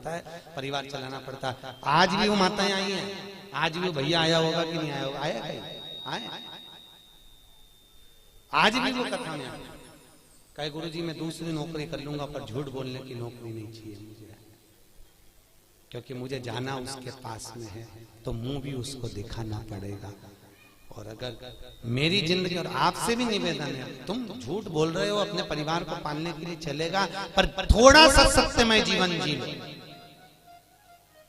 है, परिवार चलाना पड़ता है। आज भी वो माताएं आई हैं, आज भी वो भैया आया होगा कि नहीं आया होगा, आया कहीं आए, आज भी वो कथा में आया, कहे गुरुजी मैं दूसरी नौकरी कर लूंगा पर झूठ बोलने की नौकरी नहीं चाहिए मुझे, क्योंकि मुझे जाना उसके पास में है तो मुंह भी उसको दिखाना पड़ेगा। और अगर मेरी जिंदगी, और आपसे भी निवेदन है, तुम झूठ बोल रहे हो अपने परिवार को पालने के लिए चलेगा, पर थोड़ा सा सत्यमय जीवन जी लो।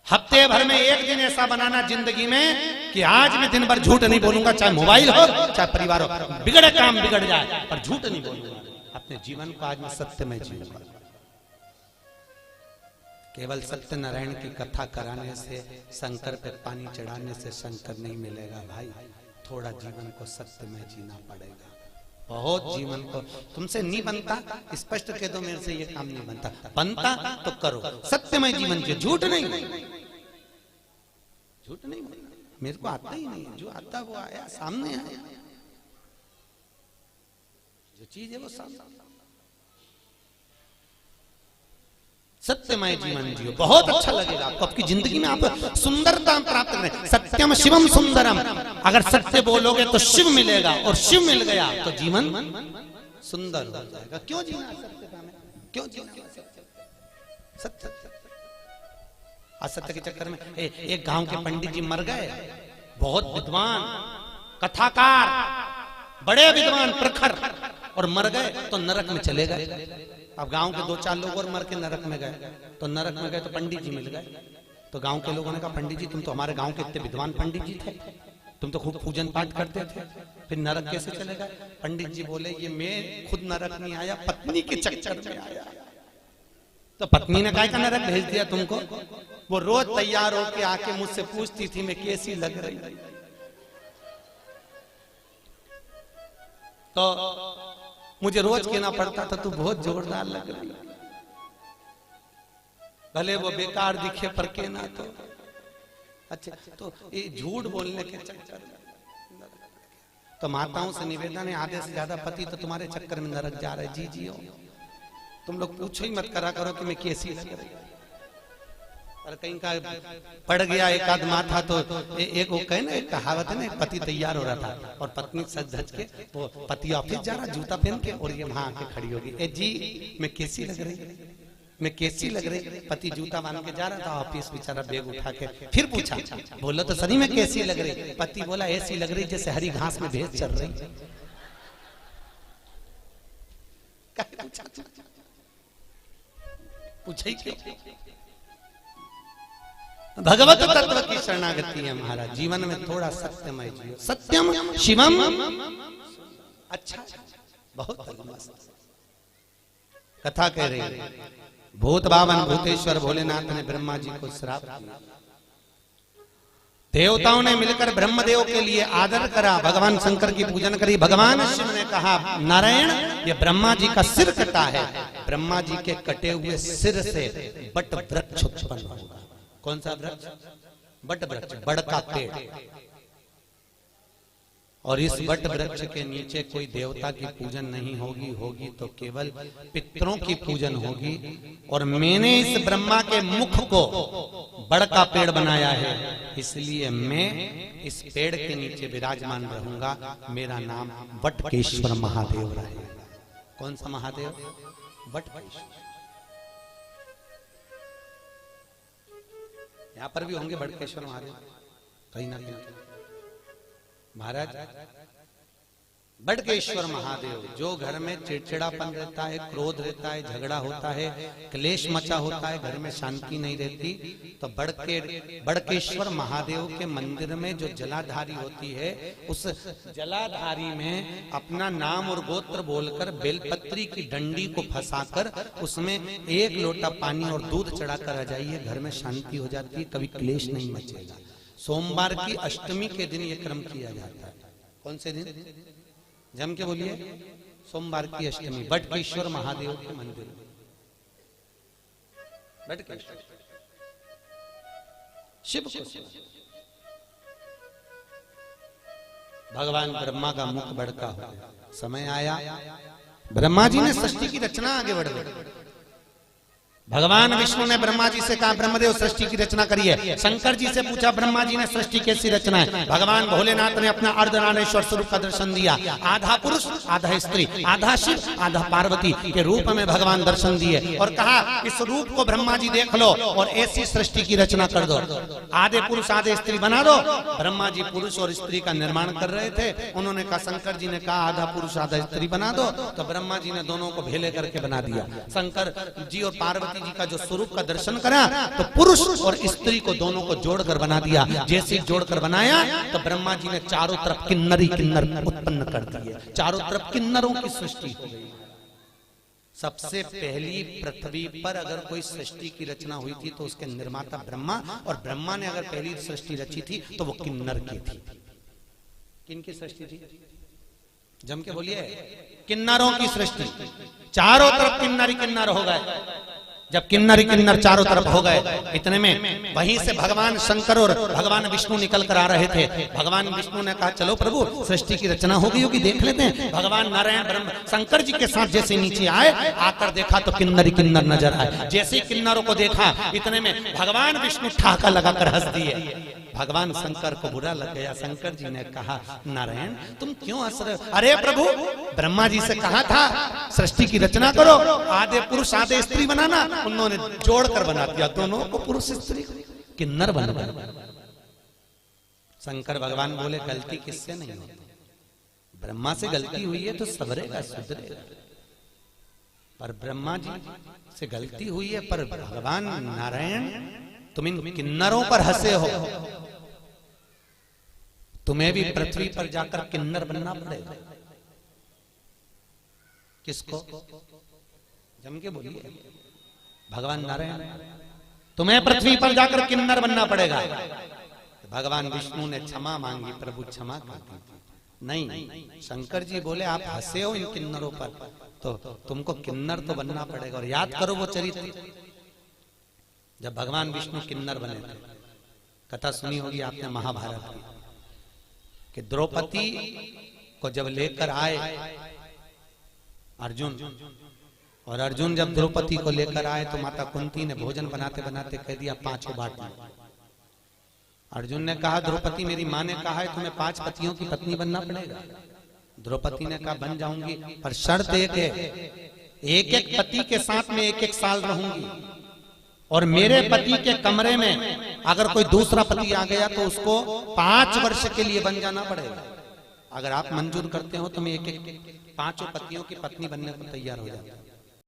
हफ्ते भर में एक दिन ऐसा बनाना जिंदगी में कि आज मैं दिन भर झूठ नहीं बोलूंगा, चाहे मोबाइल हो चाहे परिवार हो, बिगड़े काम बिगड़ जाए पर झूठ नहीं बोलूंगा। अपने जीवन को आज मैं सत्यमय जीऊंगा। केवल सत्यनारायण की कथा कराने से, शंकर पे पानी चढ़ाने से शंकर नहीं मिलेगा भाई, थोड़ा जीवन को सत्यमय जीना पड़ेगा। बहुत जीवन को तुमसे नहीं बनता, स्पष्ट कह दो मेरे से ये काम नहीं बनता, बनता तो करो सत्यमय जीवन जियो, झूठ नहीं, झूठ नहीं मेरे को आता ही नहीं, जो आता वो आया सामने आया, जो चीज है वो सामने। सत्यमय जीवन जियो, बहुत अच्छा लगेगा आपको, आपकी जिंदगी में आप सुंदरता प्राप्त करें। सत्यम शिवम सुंदरम, अगर सत्य बोलोगे तो शिव मिलेगा, और शिव मिल गया तो जीवन सुंदर हो जाएगा। क्यों जीना सत्यता में, क्यों जीना सत्य? असत्य के चक्कर में एक गांव के पंडित जी मर गए, बहुत विद्वान कथाकार, बड़े विद्वान प्रखर, और मर गए तो नरक में चले गए। अब गांव के 2-4 लोग और मर के नरक में गए, तो नरक में गए तो पंडित जी मिल गए। तो गांव के लोगों ने कहा पंडित जी तुम तो हमारे गांव के इतने विद्वान पंडित जी थे, तुम तो खूब पूजन पाठ करते थे, फिर नरक कैसे चले गए? पंडित जी बोले ये मैं खुद नरक नहीं आया, पत्नी के चक्कर में आया। तो पत्नी ने कहा नरक भेज दिया तुमको? वो रोज तैयार होके आके मुझसे पूछती थी मैं कैसी लग रही, तो मुझे रोज कहना पड़ता था तू बहुत जोरदार लग रही, भले वो बेकार दिखे पर कहना तो अच्छा। तो ये झूठ बोलने के चक्कर में तो माताओं से निवेदन है, आधे से ज्यादा पति तो तुम्हारे चक्कर में नरक जा रहे। जी जियो, तुम लोग पूछो ही मत करा करो कि मैं कैसी लग रही, और कहीं का पड़ गया एक आध माथा तो एक वो कहे ना, एक कहावत है ना, एक पति तैयार हो रहा था और पत्नी सज धज के, वो पति ऑफिस जा रहा जूता पहन के, और ये वहां आके खड़ी होगी, ए जी मैं कैसी लग रही, मैं कैसी लग रही? पति जूता बांध के जा रहा था ऑफिस, बेचारा बैग उठा के, फिर पूछा बोलो तो सही में कैसी लग रही? पति बोला ऐसी लग रही जैसे हरी घास में भैंस चल रही। पूछे भगवत तत्व की शरणागति है महाराज, जीवन में थोड़ा सत्यमय जियो। सत्यम शिवम, अच्छा बहुत कथा कह रही है। भूत बावन भूतेश्वर भोलेनाथ ने ब्रह्मा जी को श्राप दिया, देवताओं ने मिलकर ब्रह्मदेव के लिए आदर करा, भगवान शंकर की पूजन करी। भगवान शिव ने कहा नारायण ये ब्रह्मा जी का सिर कटा है, ब्रह्मा जी के कटे हुए सिर से बट वृक्ष उत्पन्न होगा। कौन सा वृक्ष? बट वृक्ष, बड़ का पेड़, और इस बट वृक्ष के नीचे कोई देवता की पूजन नहीं होगी, होगी तो केवल पितरों की पूजन होगी। और मैंने इस ब्रह्मा के मुख को बड़ का पेड़ बनाया है, इसलिए मैं इस पेड़ के नीचे विराजमान रहूंगा, मेरा नाम वटकेश्वर महादेव रहेगा। कौन सा महादेव? वटकेश्वर। यहाँ पर भी होंगे बटकेश्वर महादेव कहीं ना कहीं। महाराज बटकेश्वर महादेव, जो घर में चिड़चिड़ापन रहता है, क्रोध रहता है, झगड़ा होता है, क्लेश मचा होता है, घर में शांति नहीं रहती, तो बड़केश्वर महादेव के मंदिर में जो जलाधारी होती है, उस जलाधारी में अपना नाम और गोत्र बोलकर बेलपत्री की डंडी को फंसाकर उसमें 1 लोटा पानी और दूध चढ़ाकर आ जाइए, घर में शांति हो जाती है, कभी क्लेश नहीं मचेगा। सोमवार की अष्टमी के दिन ये क्रम किया जाता है। कौन से दिन? जम के बोलिए, सोमवार की अष्टमी, बटकेश्वर महादेव के मंदिर में। बटकेश्वर शिव को भगवान ब्रह्मा का मुख बड़का हो गया। समय आया ब्रह्मा जी ने सृष्टि की रचना आगे बढ़ गई। भगवान विष्णु ने ब्रह्मा जी से कहा ब्रह्मदेव सृष्टि की रचना करिए। शंकर जी से पूछा ब्रह्मा जी ने सृष्टि कैसी रचना है। भगवान भोलेनाथ ने अपना अर्धनारेश्वर स्वरूप का दर्शन दिया। आधा पुरुष आधा स्त्री, आधा शिव आधा पार्वती के रूप में भगवान दर्शन दिए और कहा इस रूप को ब्रह्मा जी देख लो और ऐसी सृष्टि की रचना कर दो। आधे पुरुष आधे स्त्री बना दो। ब्रह्मा जी पुरुष और स्त्री का निर्माण कर रहे थे। उन्होंने कहा, शंकर जी ने कहा आधा पुरुष आधा स्त्री बना दो, तो ब्रह्मा जी ने दोनों को भेले करके बना दिया। शंकर जी और पार्वती जी का जो स्वरूप का दर्शन करा तो पुरुष और स्त्री को दोनों को जोड़कर बना दिया। जैसे जोड़कर बनाया तो ब्रह्मा जी ने चारों तरफ किन्नरी किन्नर उत्पन्न कर दिए। चारों तरफ किन्नरों की सृष्टि हो गई। सबसे पहली पृथ्वी पर अगर कोई सृष्टि की रचना हुई थी तो उसके निर्माता ब्रह्मा, और ब्रह्मा ने अगर पहली सृष्टि रची थी तो वो किन्नर की थी। किनकी सृष्टि थी? जम के बोलिए। किन्नरों की सृष्टि। चारों तरफ किन्नरी किन्नर हो गए। जब किन्नरी किन्नर चारों तरफ हो गए, इतने में वहीं से भगवान शंकर और भगवान विष्णु निकल कर आ रहे थे। भगवान विष्णु ने कहा चलो प्रभु सृष्टि की रचना हो गई होगी, देख लेते हैं। भगवान नारायण ब्रह्म शंकर जी के साथ जैसे नीचे आए, आकर देखा तो किन्नरी किन्नर नजर आए। जैसे किन्नरों को देखा, इतने में भगवान विष्णु ठहाका लगाकर हंस दिए। भगवान शंकर को बुरा लग गया। शंकर जी ने कहा नारायण तुम क्यों हंस रहे हो? अरे प्रभु ब्रह्मा जी से कहा था सृष्टि की रचना करो, आधे पुरुष आधे स्त्री बनाना, उन्होंने जोड़कर बना दिया दोनों को, पुरुष स्त्री किन्नर बन गए। शंकर भगवान बोले गलती किससे नहीं होती? ब्रह्मा से गलती हुई है तो सबरेगा सुधरेगा। पर ब्रह्मा जी से गलती हुई है, पर भगवान नारायण तुम इन किन्नरों पर हंसे हो, तुम्हें भी पृथ्वी पर जाकर किन्नर बनना पड़ेगा। किसको? जम के बोलिए। भगवान नारायण तुम्हें पृथ्वी पर जाकर किन्नर बनना पड़ेगा। भगवान विष्णु ने क्षमा मांगी, प्रभु क्षमा कर दी। नहीं, शंकर जी बोले आप हंसे हो इन किन्नरों पर, तो तुमको किन्नर तो बनना पड़ेगा। और याद करो वो चरित्र, जब भगवान विष्णु किन्नर बने थे। कथा सुनी होगी आपने महाभारत की, कि द्रौपदी को जब लेकर आए अर्जुन, और अर्जुन जब द्रौपदी को लेकर आए तो माता कुंती ने भोजन बनाते बनाते कह दिया पांचों बांट लो। अर्जुन ने कहा द्रौपदी मेरी माँ ने कहा है तुम्हें 5 पतियों की पत्नी बनना पड़ेगा। द्रौपदी ने कहा बन जाऊंगी, पर शर्त एक है, एक एक पति के साथ में 1-1 साल रहूंगी, और मेरे पति के कमरे में अगर कोई दूसरा पति आ गया तो उसको 5 वर्ष के लिए बन जाना पड़ेगा। अगर आप मंजूर करते हो तो मैं 1-1 5 पतियों की पत्नी बनने को तैयार हो जाता हूं।